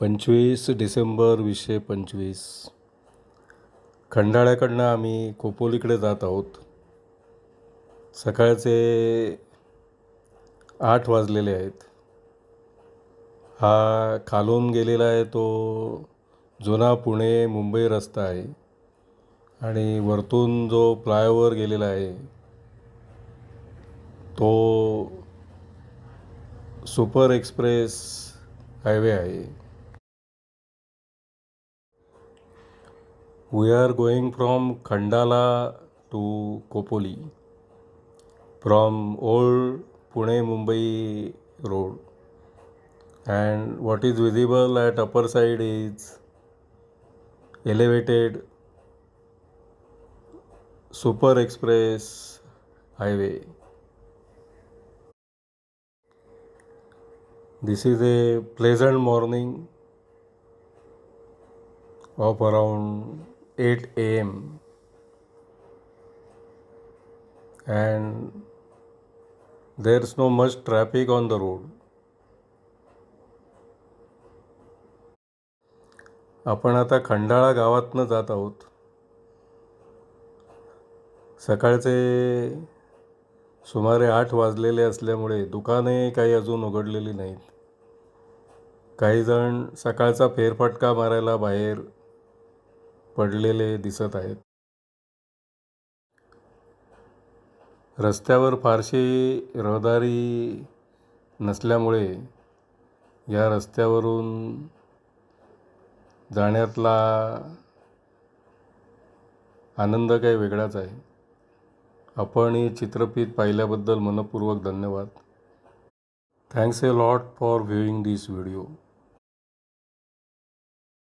25 डिसेंबर 2025 खंडाळ्याकडनं आम्ही खोपोलीकडे जात आहोत. सकाळचे 8 वाजलेले आहेत. हा खालून गेलेला आहे तो जुना पुणे मुंबई रस्ता आहे आणि वरतून जो फ्लायओव्हर गेलेला आहे तो सुपर एक्सप्रेस हायवे आहे. We are going from Khandala to Kopoli from old Pune Mumbai road, and what is visible at upper side is elevated super express highway. This is a pleasant morning of around 8 a.m. and there's no much traffic on the road. आपण आता खंडाळा गावातनं जात आहोत. सकाळचे सुमारे 8 वाजलेले असल्यामुळे दुकाने काही अजून उघडलेली नाहीत. काही जण सकाळचा फेरफटका मारायला बाहेर पडलेले दिसत आहेत. रस्त्यावर फारशी रहदारी नसल्यामुळे या रस्त्यावरून जाण्यातला आनंद काही वेगळाच आहे. आपण ही चित्रफित पाहिल्याबद्दल मनपूर्वक धन्यवाद. Thanks a lot for viewing this video.